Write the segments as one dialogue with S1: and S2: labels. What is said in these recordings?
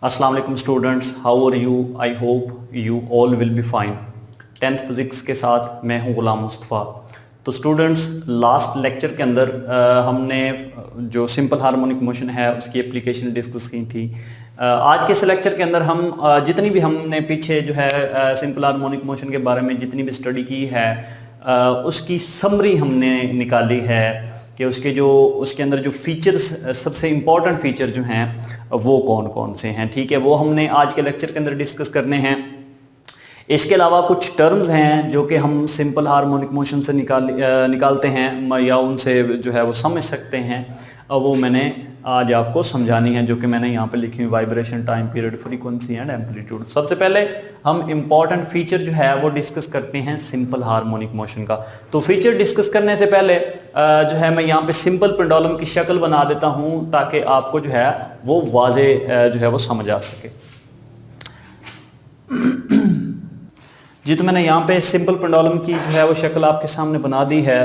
S1: अस्सलाम वालेकुम students, how are you? I hope you all will be fine. 10th physics के साथ मैं हूं गुलाम मुस्तफ़ा। तो स्टूडेंट्स, लास्ट लेक्चर के अंदर हमने जो सिंपल हार्मोनिक मोशन है उसकी एप्लीकेशन डिस्कस की थी। आज के इस लेक्चर के अंदर हम जितनी भी हमने पीछे जो है सिंपल हार्मोनिक मोशन के बारे में जितनी भी स्टडी की है उसकी समरी हमने निकाली है कि उसके अंदर जो फीचर्स, सबसे इम्पॉर्टेंट फीचर जो हैं वो कौन कौन से हैं। ठीक है, वो हमने आज के लेक्चर के अंदर डिस्कस करने हैं। इसके अलावा कुछ टर्म्स हैं जो कि हम सिंपल हार्मोनिक मोशन से निकालते हैं या उनसे जो है वो समझ सकते हैं, वो मैंने आज आपको समझानी है, जो कि मैंने यहाँ पे लिखी हुई vibration, time period, frequency and amplitude. सबसे पहले हम इम्पॉर्टेंट फीचर जो है वो डिस्कस करते हैं सिंपल हार्मोनिक मोशन का। तो फीचर डिस्कस करने से पहले जो है मैं यहाँ पे सिंपल पेंडुलम की शक्ल बना देता हूँ ताकि आपको जो है वो वाजे जो है वो समझ आ सके। जी, तो मैंने यहाँ पे सिंपल पेंडुलम की जो है वो शक्ल आपके सामने बना दी है।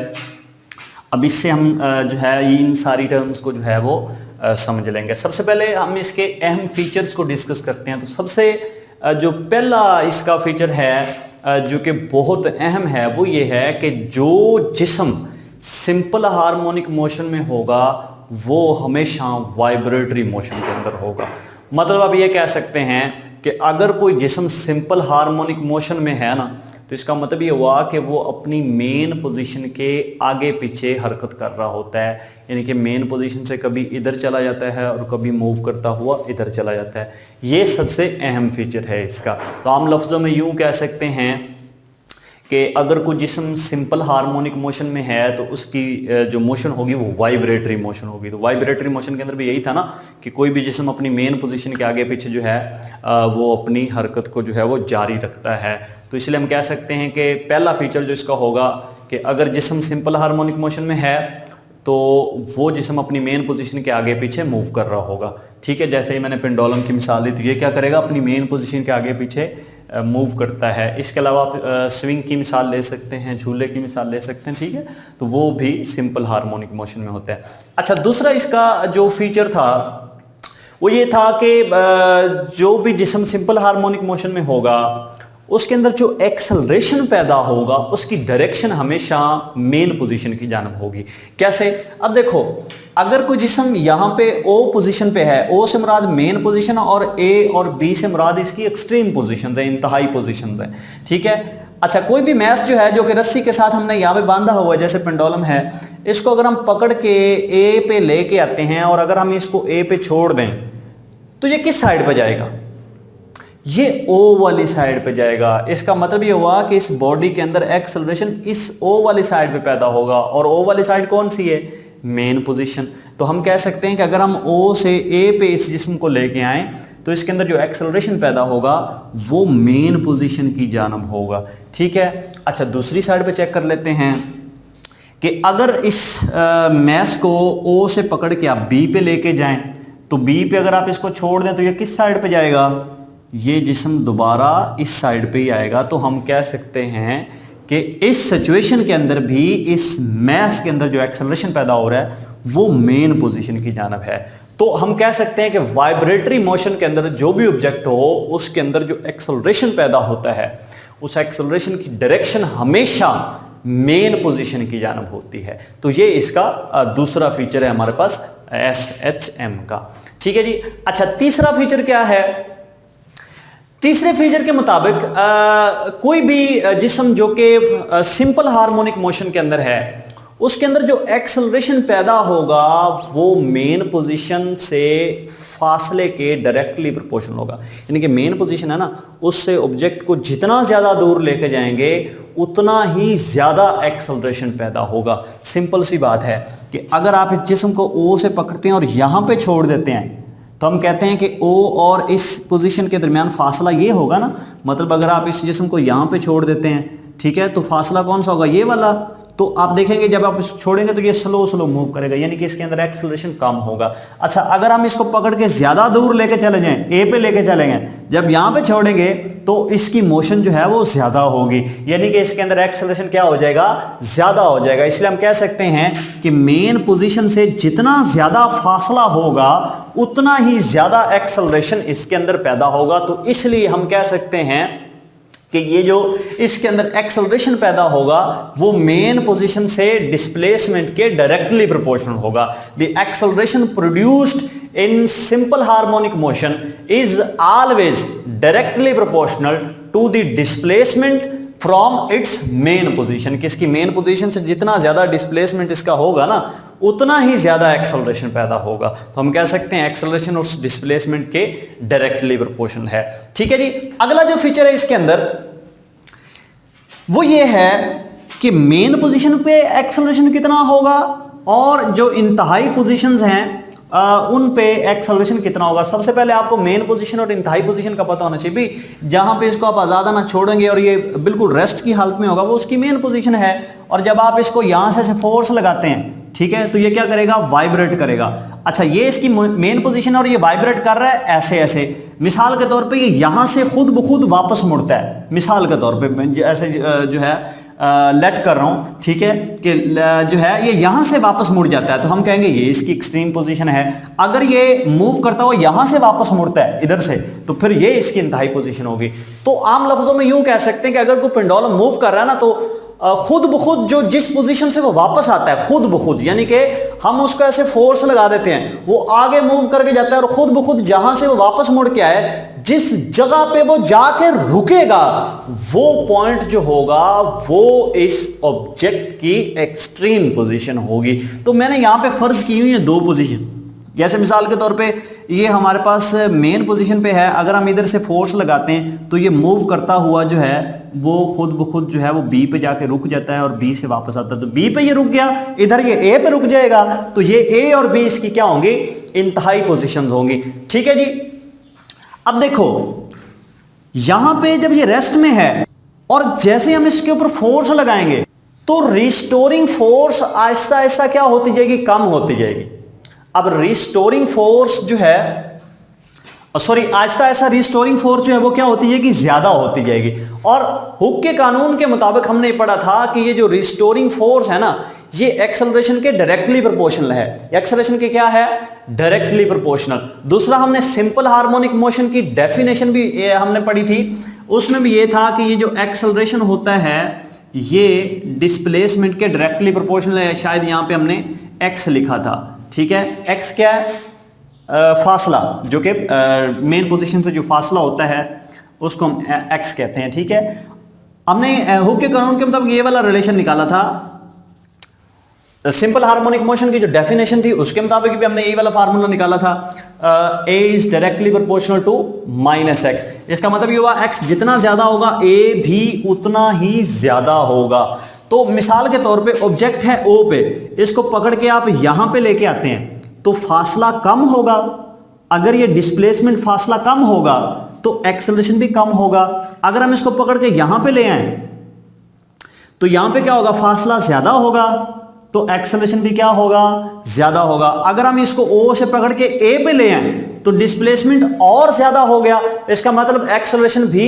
S1: अब इससे हम जो है इन सारी टर्म्स को जो है वो समझ लेंगे। सबसे पहले हम इसके अहम फीचर्स को डिस्कस करते हैं। तो सबसे जो पहला इसका फीचर है जो कि बहुत अहम है वो ये है कि जो जिस्म सिंपल हार्मोनिक मोशन में होगा वो हमेशा वाइब्रेटरी मोशन के अंदर होगा। मतलब आप ये कह सकते हैं कि अगर कोई जिस्म सिंपल हार्मोनिक मोशन में है ना, तो इसका मतलब ये हुआ कि वो अपनी मेन पोजीशन के आगे पीछे हरकत कर रहा होता है, यानी कि मेन पोजीशन से कभी इधर चला जाता है और कभी मूव करता हुआ इधर चला जाता है। ये सबसे अहम फीचर है इसका। तो आम लफ्ज़ों में यूं कह सकते हैं कि अगर कोई जिस्म सिंपल हार्मोनिक मोशन में है तो उसकी जो मोशन होगी वो वाइब्रेटरी मोशन होगी। तो वाइब्रेटरी मोशन के अंदर भी यही था ना कि कोई भी जिस्म अपनी मेन पोजीशन के आगे पीछे जो है वो अपनी हरकत को जो है वो जारी रखता है। तो इसलिए हम कह सकते हैं कि पहला फीचर जो इसका होगा कि अगर जिस्म सिंपल हार्मोनिक मोशन में है तो वो जिस्म अपनी मेन पोजीशन के आगे पीछे मूव कर रहा होगा। ठीक है, जैसे ही मैंने पेंडुलम की मिसाल दी तो ये क्या करेगा, अपनी मेन पोजीशन के आगे पीछे मूव करता है। इसके अलावा आप स्विंग की मिसाल ले सकते हैं, झूले की मिसाल ले सकते हैं। ठीक है, तो वो भी सिंपल हार्मोनिक मोशन में होता है। अच्छा, दूसरा इसका जो फीचर था वो ये था कि जो भी जिस्म सिंपल हार्मोनिक मोशन में होगा उसके अंदर जो एक्सेलरेशन पैदा होगा उसकी डायरेक्शन हमेशा मेन पोजीशन की जानब होगी। कैसे? अब देखो, अगर कोई जिस्म यहाँ पे ओ पोजीशन पे है, ओ से मुराद मेन पोजीशन और ए और बी से मुराद इसकी एक्सट्रीम पोजीशंस है, इंतहाई पोजीशंस है। ठीक है, अच्छा, कोई भी मैस जो है जो कि रस्सी के साथ हमने यहाँ पे बांधा हुआ है, जैसे पेंडुलम है, इसको अगर हम पकड़ के ए पे लेके आते हैं और अगर हम इसको ए पे छोड़ दें तो ये किस साइड पे जाएगा? ये ओ वाली साइड पे जाएगा। इसका मतलब ये हुआ कि इस बॉडी के अंदर एक्सेलरेशन इस ओ वाली साइड पे पैदा होगा, और ओ वाली साइड कौन सी है? Main position. तो हम कह सकते हैं कि अगर हम ओ से ए पे इस जिस्म को लेके आए तो इसके अंदर जो एक्सेलरेशन पैदा होगा वो मेन पोजीशन की जानब होगा। ठीक है, अच्छा, दूसरी साइड पे चेक कर लेते हैं कि अगर इस मैस को ओ से पकड़ के आप बी पे लेके जाएं तो बी पे अगर आप इसको छोड़ दें तो ये किस साइड पे जाएगा? ये जिस्म दोबारा इस साइड पे ही आएगा। तो हम कह सकते हैं कि इस सिचुएशन के अंदर भी इस मैस के अंदर जो एक्सेलरेशन पैदा हो रहा है वो मेन पोजीशन की जानब है। तो हम कह सकते हैं कि वाइब्रेटरी मोशन के अंदर जो भी ऑब्जेक्ट हो उसके अंदर जो एक्सेलरेशन पैदा होता है उस एक्सेलरेशन की डायरेक्शन हमेशा मेन पोजीशन की जानब होती है। तो ये इसका दूसरा फीचर है हमारे पास SHM का। ठीक है जी। अच्छा, तीसरा फीचर क्या है? तीसरे फीचर के मुताबिक कोई भी जिस्म जो कि सिंपल हार्मोनिक मोशन के अंदर है उसके अंदर जो एक्सेलरेशन पैदा होगा वो मेन पोजीशन से फासले के डायरेक्टली प्रोपोर्शनल होगा। यानी कि मेन पोजीशन है ना, उससे ऑब्जेक्ट को जितना ज़्यादा दूर लेके जाएंगे उतना ही ज़्यादा एक्सेलरेशन पैदा होगा। सिंपल सी बात है कि अगर आप इस जिस्म को ओ से पकड़ते हैं और यहाँ पे छोड़ देते हैं तो हम कहते हैं कि ओ और इस पोजीशन के दरमियान फासला ये होगा ना, मतलब अगर आप इस जिस्म को यहाँ पे छोड़ देते हैं, ठीक है, तो फासला कौन सा होगा? ये वाला। तो आप देखेंगे जब आप इसको छोड़ेंगे तो ये स्लो स्लो मूव करेगा, यानी कि इसके अंदर एक्सेलरेशन कम होगा। अच्छा, अगर हम इसको पकड़ के ज्यादा दूर लेके चले जाएं, ए पे लेके चले गए, जब यहां पे छोड़ेंगे तो इसकी मोशन जो है वो ज्यादा होगी, यानी कि इसके अंदर एक्सेलरेशन क्या हो जाएगा, ज्यादा हो जाएगा। इसलिए हम कह सकते हैं कि मेन पोजीशन से जितना ज्यादा फासला होगा उतना ही ज्यादा एक्सेलरेशन इसके अंदर पैदा होगा। तो इसलिए हम कह सकते हैं कि ये जो इसके अंदर एक्सेलरेशन पैदा होगा वो मेन पोजीशन से डिस्प्लेसमेंट के डायरेक्टली प्रोपोर्शनल होगा। The acceleration produced in simple harmonic motion is always directly proportional to the displacement from its mean position. कि इसकी मेन पोजीशन से जितना ज्यादा डिस्प्लेसमेंट इसका होगा ना उतना ही ज्यादा एक्सेलरेशन पैदा होगा। तो हम कह सकते हैं एक्सेलरेशन उस डिस्प्लेसमेंट के डायरेक्टली प्रोपोर्शनल है। ठीक है जी। अगला जो फीचर है इसके अंदर वो ये है कि मेन पोजीशन पे एक्सेलरेशन कितना होगा और जो इंतहाई पोजीशंस हैं उन पे एक्सेलरेशन कितना होगा। सबसे पहले आपको मेन पोजीशन और इंतहाई पोजीशन का पता होना चाहिए। भी जहां पे इसको आप आजादा ना छोड़ेंगे और ये बिल्कुल रेस्ट की हालत में होगा वो उसकी मेन पोजीशन है, और जब आप इसको यहां से फोर्स लगाते हैं, ठीक है, तो ये क्या करेगा, वाइब्रेट करेगा। अच्छा, ये इसकी मेन पोजीशन और ये वाइब्रेट कर रहा है ऐसे ऐसे। मिसाल के तौर पे ये यहां से खुद ब खुद वापस मुड़ता है, मिसाल के तौर पे ऐसे जो है लेट कर रहा हूं, ठीक है, कि जो है ये यहां से वापस मुड़ जाता है, तो हम कहेंगे ये इसकी एक्सट्रीम पोजीशन है। अगर ये मूव करता हो यहां से वापस मुड़ता है इधर से, तो फिर ये इसकी इंतहाई पोजीशन होगी। तो आम लफ्जों में यूं कह सकते हैं कि अगर कोई पेंडुलम मूव कर रहा है ना तो खुद ब खुद जो जिस पोजीशन से वो वापस आता है खुद ब खुद, यानी कि हम उसको ऐसे फोर्स लगा देते हैं, वो आगे मूव करके जाता है और खुद ब खुद जहां से वो वापस मुड़ के आए जिस जगह पे वो जाके रुकेगा वो पॉइंट जो होगा वो इस ऑब्जेक्ट की एक्सट्रीम पोजीशन होगी। तो मैंने यहां पे फर्ज की हुई है दो पोजीशन। जैसे मिसाल के तौर पे ये हमारे पास मेन पोजीशन पे है, अगर हम इधर से फोर्स लगाते हैं तो ये मूव करता हुआ जो है वो खुद ब खुद जो है वो बी पे जाके रुक जाता है और बी से वापस आता है। तो बी पे ये रुक गया, इधर ये ए पे रुक जाएगा, तो ये ए और बी इसकी क्या होंगी, इंतहाई पोजीशंस होंगी। ठीक है जी। अब देखो यहां पे जब ये रेस्ट में है और जैसे हम इसके ऊपर फोर्स लगाएंगे तो रिस्टोरिंग फोर्स आहिस्ता आहिस्ता क्या होती जाएगी, कम होती जाएगी। अब रिस्टोरिंग फोर्स जो है आहिस्ता आहिस्ता रिस्टोरिंग फोर्स जो है वो क्या होती जाएगी, ज्यादा होती जाएगी। और हुक के कानून के मुताबिक हमने पढ़ा था कि ये जो रिस्टोरिंग फोर्स है ना ये एक्सेलरेशन के डायरेक्टली प्रोपोर्शनल है। एक्सेलरेशन के क्या है, डायरेक्टली प्रोपोर्शनल। दूसरा हमने सिंपल हार्मोनिक मोशन की डेफिनेशन भी हमने पढ़ी थी, उसमें भी ये था कि ये जो एक्सेलरेशन होता है ये डिस्प्लेसमेंट के डायरेक्टली प्रोपोर्शनल है। शायद यहां पे हमने एक्स लिखा था, ठीक है। एक्स क्या है, फासला, जो कि मेन पोजीशन से जो फासला होता है उसको हम एक्स कहते हैं, ठीक है। हमने हुक के कानून के मुताबिक ये वाला रिलेशन निकाला था। सिंपल हार्मोनिक मोशन की जो डेफिनेशन थी उसके मुताबिक भी हमने ये वाला फार्मूला निकाला था, A is directly proportional to minus x. इसका मतलब ये हुआ एक्स जितना ज्यादा होगा ए भी उतना ही ज्यादा होगा। तो मिसाल के तौर पे ऑब्जेक्ट है ओ पे, इसको पकड़ के आप यहां पे लेके आते हैं तो फासला कम होगा। अगर ये डिस्प्लेसमेंट फासला कम होगा तो एक्सेलरेशन भी कम होगा। अगर हम इसको पकड़ के यहां पे ले आए तो यहां पे क्या होगा, फासला ज्यादा होगा तो एक्सेलरेशन भी क्या होगा, ज्यादा होगा। अगर हम इसको ओ से पकड़ के ए पे ले आए तो डिस्प्लेसमेंट और ज्यादा हो गया, इसका मतलब एक्सेलरेशन भी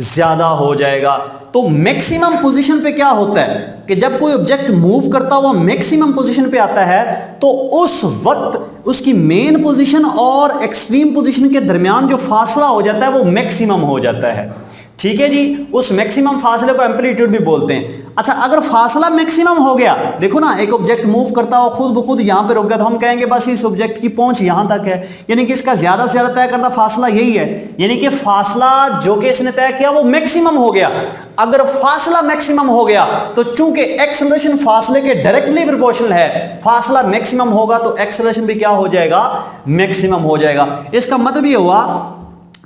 S1: ज्यादा हो जाएगा। तो मैक्सिमम पोजीशन पे क्या होता है कि जब कोई ऑब्जेक्ट मूव करता हुआ मैक्सिमम पोजीशन पे आता है तो उस वक्त उसकी मेन पोजीशन और एक्सट्रीम पोजीशन के दरमियान जो फासला हो जाता है वो मैक्सिमम हो जाता है। ठीक है जी। उस मैक्सिमम फासले को एम्पलीट्यूड भी बोलते हैं। अच्छा, अगर फासला मैक्सिमम हो गया, देखो ना एक ऑब्जेक्ट मूव करता हो खुद ब खुद यहां पे रुक गया तो हम कहेंगे बस इस ऑब्जेक्ट की पहुंच यहां तक है, यानी कि इसका ज्यादा से ज्यादा तय करता फासला यही है, यानी कि फासला जो कि इसने तय किया वो मैक्सिमम हो गया। अगर फासला मैक्सिमम हो गया तो चूंकि एक्सेलरेशन फासले के डायरेक्टली प्रोपोर्शनल है, फासला मैक्सिमम होगा तो एक्सेलरेशन भी क्या हो जाएगा, मैक्सिमम हो जाएगा। इसका मतलब ये हुआ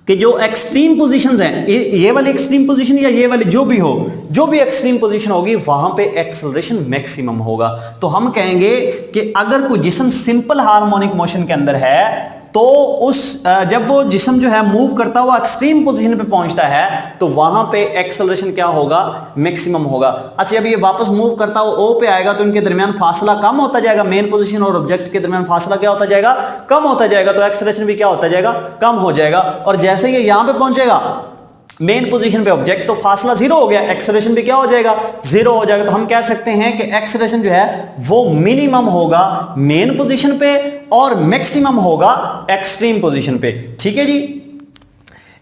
S1: कि जो एक्सट्रीम पोजीशंस हैं, ये वाली एक्सट्रीम पोजीशन या ये वाली जो भी हो, जो भी एक्सट्रीम पोजीशन होगी वहां पे एक्सेलरेशन मैक्सिमम होगा। तो हम कहेंगे कि अगर कोई जिस्म सिंपल हार्मोनिक मोशन के अंदर है तो जब वो जिस्म जो है मूव करता हुआ एक्सट्रीम पोजीशन पे पहुंचता है तो वहां पे एक्सेलरेशन क्या होगा, मैक्सिमम होगा। अच्छा, जब ये वापस मूव करता हुआ ओ पे आएगा तो इनके दरमियान फासला कम होता जाएगा, मेन पोजीशन और ऑब्जेक्ट के दरमियान फासला क्या होता जाएगा, कम होता जाएगा, तो एक्सेलरेशन भी क्या होता जाएगा, कम हो जाएगा। और जैसे ये यहां पे पहुंचेगा मेन पोजीशन पे ऑब्जेक्ट, तो फासला जीरो हो गया, एक्सेलरेशन भी क्या हो जाएगा, जीरो हो जाएगा। तो हम कह सकते हैं कि एक्सेलरेशन जो है वो मिनिमम होगा मेन पोजीशन पे और मैक्सिमम होगा एक्सट्रीम पोजीशन पे। ठीक है जी।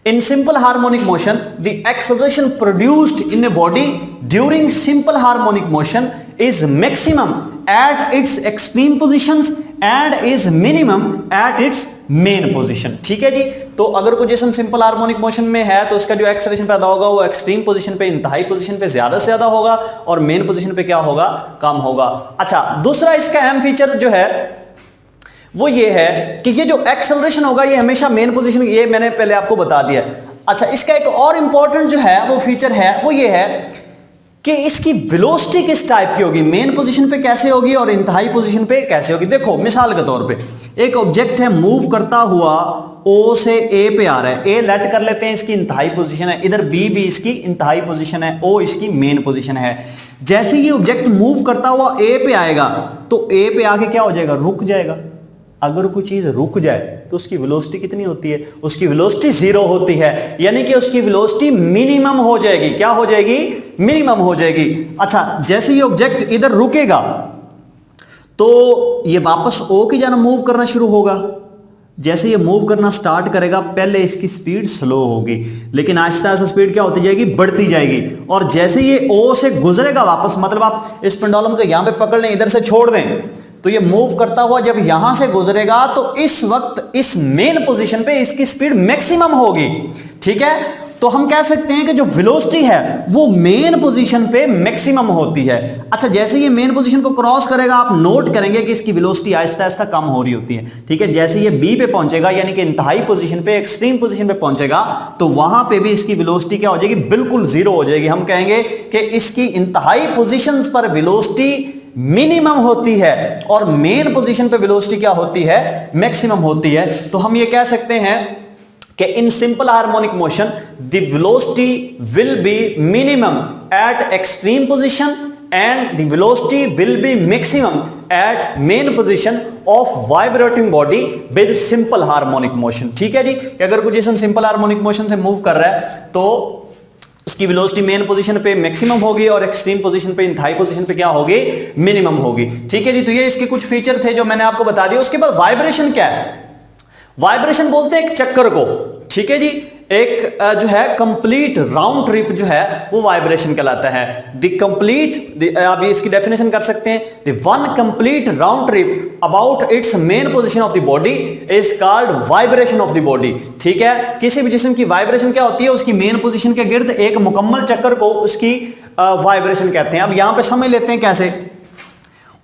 S1: In simple harmonic motion, the acceleration produced in a body during simple harmonic motion is maximum at its extreme positions and is minimum at its main position। ठीक है जी। तो अगर कोई जिस्म सिंपल हार्मोनिक मोशन में है तो उसका जो एक्सेलरेशन पैदा होगा वो एक्सट्रीम पोजीशन पे, इंतहाई पोजीशन पे ज्यादा से ज्यादा होगा और मेन पोजीशन पे क्या होगा, कम होगा। अच्छा, दूसरा इसका अहम फीचर जो है वो ये है कि ये जो एक्सेलरेशन होगा ये हमेशा मेन पोजीशन, ये मैंने पहले आपको बता दिया। अच्छा, इसका एक और इंपॉर्टेंट जो है वो फीचर है वो ये है कि इसकी वेलोसिटी किस टाइप की होगी, मेन पोजीशन पे कैसे होगी और इंतहाई पोजीशन पे कैसे होगी। देखो मिसाल के तौर पे एक ऑब्जेक्ट है मूव करता हुआ ओ से ए पे आ रहा है, ए लेट कर लेते हैं, इसकी इंतहाई पोजीशन है, इधर बी भी इसकी इंतहाई पोजीशन है, ओ इसकी मेन पोजीशन है। जैसे ये ऑब्जेक्ट मूव करता हुआ ए पे आएगा तो ए पे आके क्या हो जाएगा, रुक जाएगा। अगर कोई चीज रुक जाए तो उसकी वेलोसिटी कितनी होती है, उसकी वेलोसिटी जीरो होती है, यानी कि उसकी वेलोसिटी मिनिमम हो जाएगी। क्या हो जाएगी, मिनिमम हो जाएगी। अच्छा, जैसे ये ऑब्जेक्ट इधर रुकेगा तो ये वापस ओ की जाना मूव करना शुरू होगा। जैसे ये मूव करना स्टार्ट करेगा पहले इसकी स्पीड स्लो होगी, लेकिन आहिस्ता आहिस्ता स्पीड क्या होती जाएगी, बढ़ती जाएगी। और जैसे ये ओ से गुजरेगा वापस, मतलब आप इस पेंडुलम को यहां पे पकड़ लें, इधर से छोड़ दें, तो ये मूव करता हुआ जब यहां से गुजरेगा तो इस वक्त इस मेन पोजीशन पे इसकी स्पीड मैक्सिमम होगी। ठीक है, तो हम कह सकते हैं कि जो वेलोसिटी है वो मेन पोजीशन पे मैक्सिमम होती है। अच्छा, जैसे ये मेन पोजीशन को क्रॉस करेगा आप नोट करेंगे कि इसकी वेलोसिटी आहिस्ता आहिस्ता कम हो रही होती है। ठीक है, जैसे ये बी पे पहुंचेगा यानी कि इंतहाई पोजीशन पे, एक्सट्रीम पोजीशन पे पहुंचेगा तो वहां पे भी इसकी वेलोसिटी क्या हो जाएगी, बिल्कुल जीरो हो जाएगी। हम कहेंगे कि इसकी इंतहाई पोजीशंस पर वेलोसिटी मिनिमम होती है और मेन पोजीशन पे वेलोसिटी क्या होती है, मैक्सिमम होती है। तो हम ये कह सकते हैं कि in simple harmonic motion the velocity will be minimum at extreme position and the velocity will be maximum at mean position of vibrating body with simple harmonic motion. ठीक है जी, कि अगर कोई जिस्म सिंपल हार्मोनिक मोशन से move कर रहा है तो उसकी वेलोसिटी मेन पोजीशन पे मैक्सिमम होगी और एक्सट्रीम पोजीशन पे, इंतहाई पोजीशन पे क्या होगी, मिनिमम होगी। ठीक है जी। तो ये इसके कुछ फीचर थे जो मैंने आपको बता दिया। उसके बाद वाइब्रेशन क्या है, वाइब्रेशन बोलते हैं एक चक्कर को। ठीक है जी, एक जो है कंप्लीट राउंड ट्रिप जो है वो वाइब्रेशन कहलाता है। द कंप्लीट, आप इसकी डेफिनेशन कर सकते हैं, the one complete round trip about it's mean position of the body is called vibration of the body. ठीक है, किसी भी जिस्म की वाइब्रेशन क्या होती है, उसकी मेन पोजीशन के गिर्द एक मुकम्मल चक्कर को उसकी वाइब्रेशन कहते हैं। अब यहां पे समझ लेते हैं कैसे।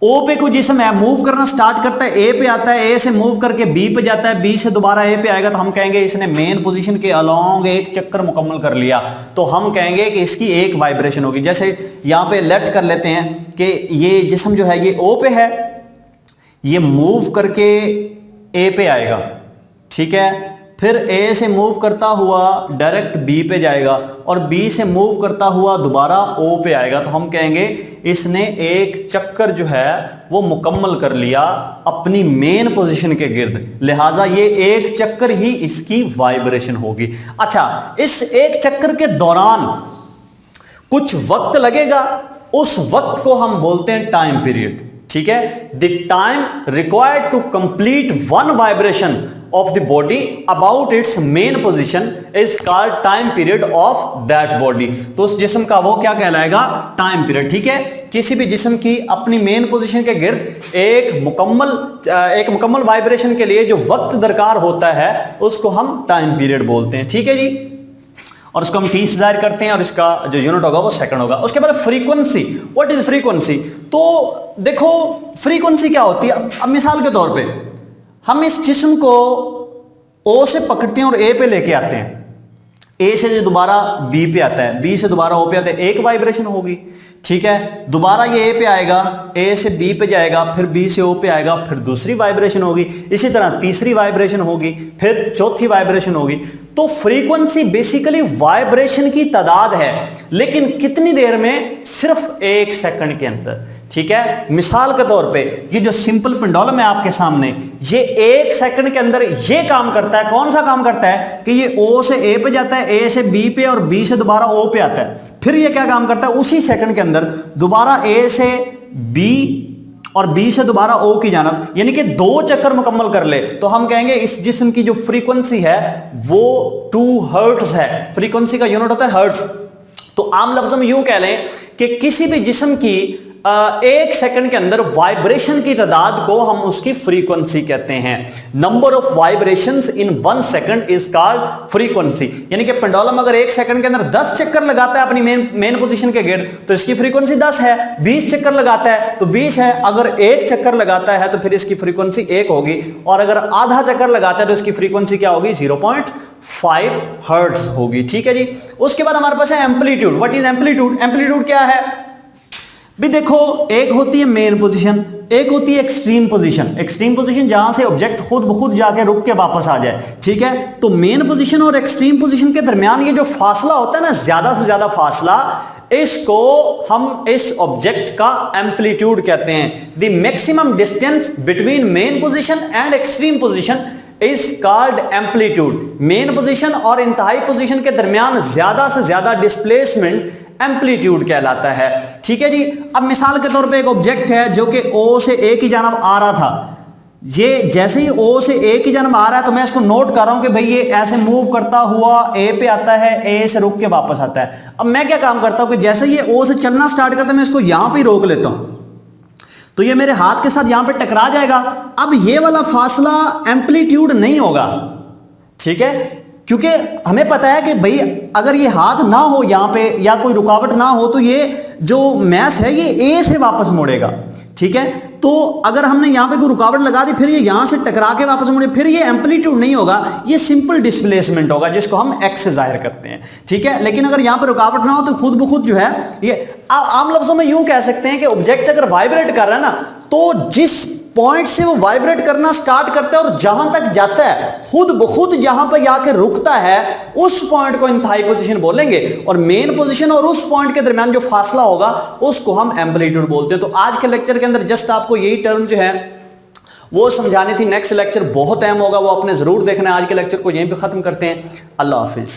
S1: ओ पे कोई जिस्म है, मूव करना स्टार्ट करता है, ए पे आता है, ए से मूव करके बी पे जाता है, बी से दोबारा ए पे आएगा, तो हम कहेंगे इसने मेन पोजीशन के अलोंग एक चक्कर मुकम्मल कर लिया, तो हम कहेंगे कि इसकी एक वाइब्रेशन होगी। जैसे यहां पे लेट कर लेते हैं कि ये जिस्म जो है ये ओ पे है, ये मूव करके ए पे आएगा। ठीक है, फिर ए से मूव करता हुआ डायरेक्ट बी पे जाएगा और बी से मूव करता हुआ दोबारा ओ पे आएगा, तो हम कहेंगे इसने एक चक्कर जो है वो मुकम्मल कर लिया अपनी मेन पोजीशन के गिर्द, लिहाजा ये एक चक्कर ही इसकी वाइब्रेशन होगी। अच्छा, इस एक चक्कर के दौरान कुछ वक्त लगेगा, उस वक्त को हम बोलते हैं टाइम पीरियड। ठीक है, the time required to complete one vibration of the body about its main position is called time period of that body। तो उस जिस्म का वो क्या कहलाएगा, टाइम पीरियड। ठीक है, किसी भी जिस्म की अपनी मेन पोजीशन के गिर्द एक मुकम्मल वाइब्रेशन के लिए जो वक्त दरकार होता है उसको हम टाइम पीरियड बोलते हैं। ठीक है जी, और उसको हम टी से जाहिर करते हैं और इसका जो यूनिट होगा वो सेकंड होगा। उसके बाद फ्रीक्वेंसी, व्हाट इज फ्रीक्वेंसी। तो देखो फ्रीक्वेंसी क्या होती है। अब मिसाल के तौर पे हम इस जिस्म को ओ से पकड़ते हैं और ए पे लेके आते हैं, ए से दोबारा बी पे आता है, बी से दोबारा ओ पे आता है, एक वाइब्रेशन होगी। ठीक है, दोबारा ये ए पे आएगा, ए से बी पे जाएगा, फिर बी से ओ पे आएगा, फिर दूसरी वाइब्रेशन होगी, इसी तरह तीसरी वाइब्रेशन होगी, फिर चौथी वाइब्रेशन होगी। तो फ्रीक्वेंसी बेसिकली वाइब्रेशन की तादाद है, लेकिन कितनी देर में? सिर्फ 1 सेकंड के अंदर। ठीक है, मिसाल के तौर पे ये जो सिंपल पेंडुलम है आपके सामने, ये 1 सेकंड के अंदर ये काम करता है। कौन सा काम करता है कि ये ओ से ए पे जाता है, ए से बी पे और बी से दोबारा ओ पे आता है। फिर ये क्या काम करता है? उसी सेकंड के अंदर दोबारा ए से बी और बी से दोबारा ओ की जानब, यानी कि 2 चक्कर मुकम्मल कर ले, तो हम कहेंगे इस जिस्म की जो फ्रीक्वेंसी है वो 2 हर्ट्ज है। फ्रीक्वेंसी का यूनिट होता है हर्ट्ज। तो आम लफ्जों में यूं कह लें कि किसी भी जिस्म की 1 सेकंड के अंदर वाइब्रेशन की तादाद को हम उसकी फ्रीक्वेंसी कहते हैं। Number of vibrations in 1 second is called frequency. यानी कि पेंडुलम अगर 1 सेकंड के अंदर 10 चक्कर लगाता है अपनी मेन पोजीशन के गिर्द, तो इसकी फ्रीक्वेंसी 10 है। 20 चक्कर लगाता है तो 20 है। अगर 1 चक्कर लगाता है तो फिर इसकी फ्रीक्वेंसी 1 होगी, और अगर आधा चक्कर लगाता है तो इसकी फ्रीक्वेंसी क्या होगी? 0.5 हर्ट्ज होगी। ठीक है जी। उसके बाद हमारे पास है amplitude. What is amplitude? Amplitude क्या है भी? देखो, एक होती है मेन पोजीशन, एक होती है एक्सट्रीम पोजीशन। एक्सट्रीम पोजीशन जहां से ऑब्जेक्ट खुद ब खुद जाके रुक के वापस आ जाए। ठीक है, तो मेन पोजीशन और एक्सट्रीम पोजीशन के दरमियान ये जो फासला होता है ना, ज्यादा से ज्यादा फासला, इसको हम इस ऑब्जेक्ट का एम्पलीट्यूड कहते हैं। The maximum distance between main position and extreme position is called amplitude. Main position और इंतहाई पोजीशन के दरमियान ज्यादा से ज्यादा डिस्प्लेसमेंट एम्पलीट्यूड कहलाता है। ठीक है जी। अब मिसाल के तौर पे एक ऑब्जेक्ट है जो कि ओ से ए की जानब आ रहा था। ये जैसे ही ओ से ए की जानब आ रहा है तो मैं इसको नोट कर रहा हूं कि भाई ये ऐसे मूव करता हुआ ए पे आता है, ए से रुक के वापस आता है। अब मैं क्या काम करता हूं कि जैसे ये ओ से चलना स्टार्ट करता है मैं इसको यहां पे रोक लेता हूं, तो ये मेरे हाथ के साथ यहां पे टकरा जाएगा। अब ये वाला फासला एम्पलीट्यूड नहीं होगा। ठीक है, क्योंकि हमें पता है कि भाई अगर ये हाथ ना हो यहां पे या कोई रुकावट ना हो तो ये जो मैस है ये ए से वापस मुड़ेगा। ठीक है, तो अगर हमने यहां पे कोई रुकावट लगा दी फिर ये यहां से टकरा के वापस मुड़े, फिर ये एम्पलीट्यूड नहीं होगा, ये सिंपल डिस्प्लेसमेंट होगा जिसको हम एक्स से जाहिर करते हैं। ठीक है, लेकिन अगर यहां पे रुकावट ना हो तो खुद ब खुद जो है ये आम लफ्जों में यूं कह सकते हैं कि ऑब्जेक्ट अगर वाइब्रेट कर रहा है ना, तो जिस पॉइंट से वो वाइब्रेट करना स्टार्ट करता है और जहां तक जाता है खुद ब खुद जहां पर जाके रुकता है उस पॉइंट को इंतहाई पोजीशन बोलेंगे, और मेन पोजीशन और उस पॉइंट के दरमियान जो फासला होगा उसको हम एम्पलीट्यूड बोलते हैं। तो आज के लेक्चर के अंदर जस्ट आपको यही टर्म जो है वो समझानी थी। नेक्स्ट लेक्चर बहुत अहम होगा, वो आपने जरूर देखना है। आज के लेक्चर को यहीं पे खत्म करते हैं। अल्लाह हाफिज।